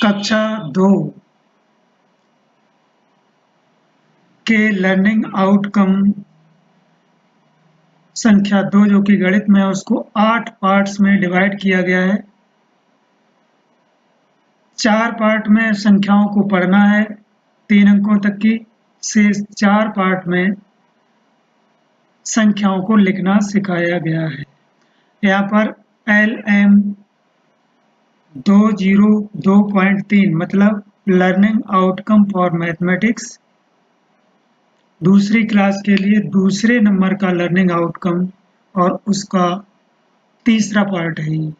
कक्षा 2 के learning outcome संख्या 2 जो कि गणित में है उसको 8 पार्ट्स में डिवाइड किया गया है। 4 पार्ट में संख्याओं को पढ़ना है 3 अंकों तक की, शेष 4 पार्ट में संख्याओं को लिखना सिखाया गया है। यहाँ पर LM 202.3 मतलब लर्निंग आउटकम फॉर मैथमेटिक्स दूसरी क्लास के लिए दूसरे नंबर का लर्निंग आउटकम और उसका तीसरा पार्ट है।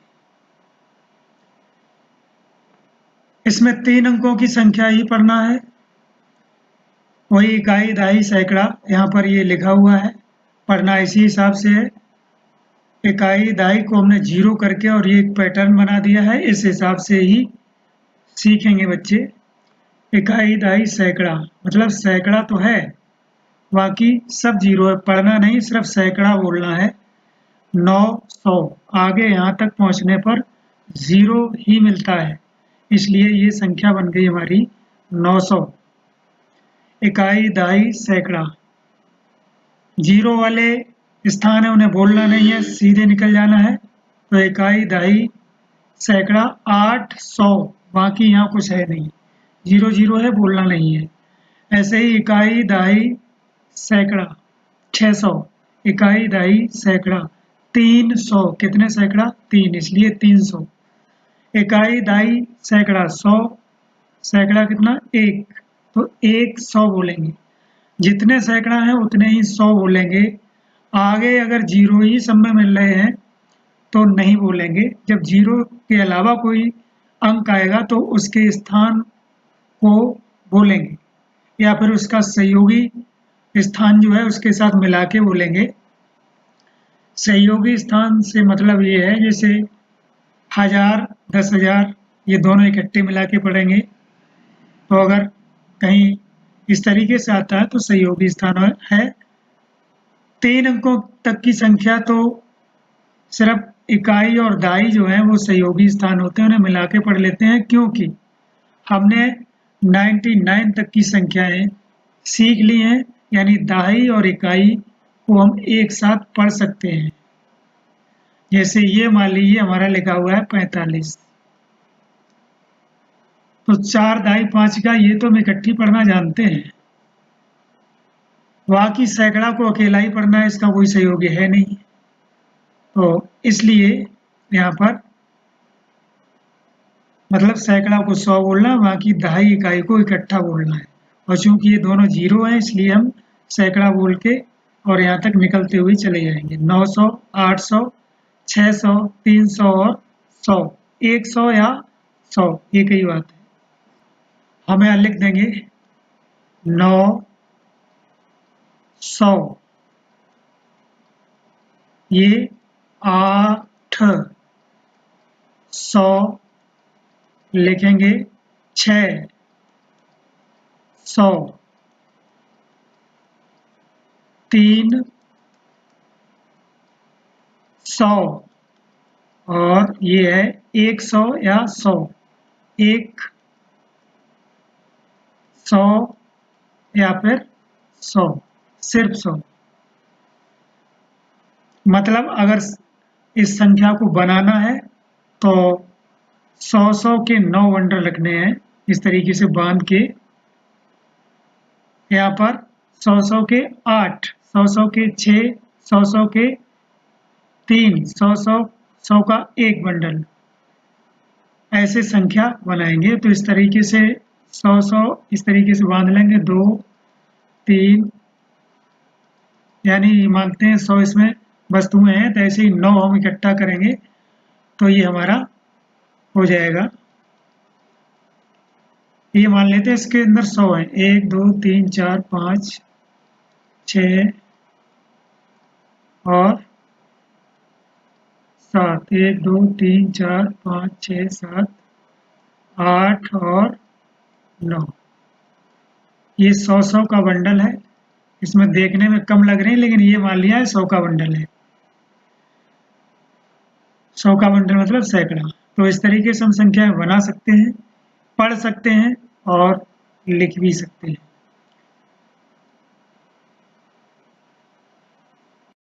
इसमें 3 अंकों की संख्या ही पढ़ना है, वही इकाई, दहाई, सैकड़ा यहाँ पर ये लिखा हुआ है, पढ़ना इसी हिसाब से है। इकाई, दहाई को हमने 0 करके और ये एक पैटर्न बना दिया है, इस हिसाब से ही सीखेंगे बच्चे। इकाई, दहाई, सैकड़ा मतलब सैकड़ा तो है, बाकी सब 0 है, पढ़ना नहीं, सिर्फ सैकड़ा बोलना है। 900 आगे यहाँ तक पहुँचने पर 0 ही मिलता है, इसलिए ये संख्या बन गई हमारी 900। इकाई, दहाई, सैकड़ा 0 वाले स्थान है, उन्हें बोलना नहीं है, सीधे निकल जाना है। तो इकाई, दहाई, सैकड़ा 800, बाकी यहाँ कुछ है नहीं, 0 0 है, बोलना नहीं है। ऐसे ही इकाई, दहाई, सैकड़ा 600, इकाई, दहाई, सैकड़ा 300, कितने सैकड़ा? 3, इसलिए 300। इकाई, दहाई, सैकड़ा 100, सैकड़ा कितना? 1, तो 100 बोलेंगे। जितने सैकड़ा हैं उतने ही 100 बोलेंगे। आगे अगर 0 ही सब में मिल रहे हैं तो नहीं बोलेंगे। जब 0 के अलावा कोई अंक आएगा तो उसके स्थान को बोलेंगे, या फिर उसका सहयोगी स्थान जो है उसके साथ मिला के बोलेंगे। सहयोगी स्थान से मतलब ये है जैसे 1000, 10,000 ये दोनों इकट्ठे मिला के पढ़ेंगे, तो अगर कहीं इस तरीके से आता है तो सहयोगी स्थान है। 3 अंकों तक की संख्या तो सिर्फ इकाई और दहाई जो है वो सहयोगी स्थान होते हैं, उन्हें मिला के पढ़ लेते हैं, क्योंकि हमने 99 तक की संख्याएं सीख ली हैं, यानी दहाई और इकाई को हम एक साथ पढ़ सकते हैं। जैसे ये मान लीजिए हमारा लिखा हुआ है 45, तो 4, दहाई, 5 का ये तो हम इकट्ठी पढ़ना जानते हैं, बाकी सैकड़ा को अकेला ही पढ़ना है, इसका कोई सहयोगी है नहीं, तो इसलिए यहाँ पर मतलब सैकड़ा को 100 बोलना, बाकी दहाई, इकाई को इकट्ठा बोलना है। और चूंकि ये दोनों 0 हैं इसलिए हम सैकड़ा बोल के और यहाँ तक निकलते हुए चले जाएंगे। 900, 800, 600, 300 और 100, 100 या 100 एक ही बात है। हम यहाँ लिख देंगे 900, ये 800 लिखेंगे, 600, 300 और ये है 100 या 100, 100 या फिर 100, सिर्फ 100। मतलब अगर इस संख्या को बनाना है तो 100 के 9 बंडल रखने हैं, इस तरीके से बांध के। यहाँ पर 100 के 8, 100 के 6, 100 के 3, 100 का एक बंडल, ऐसे संख्या बनाएंगे। तो इस तरीके से 100 इस तरीके से बांध लेंगे, 2, 3, यानी मानते हैं 100 इसमें वस्तुएं हैं, तो ऐसे ही 9 हम इकट्ठा करेंगे तो ये हमारा हो जाएगा। ये मान लेते हैं इसके अंदर 100 है, 1, 2, 3, 4, 5, 6 और 7, 1, 2, 3, 4, 5, 6, 7, 8 और 9। ये 100 का बंडल है, इसमें देखने में कम लग रहे हैं लेकिन ये मान लिया है 100 का बंडल है। 100 का बंडल मतलब सैकड़ा। तो इस तरीके से हम संख्याएं बना सकते हैं। पढ़ सकते हैं और लिख भी सकते हैं।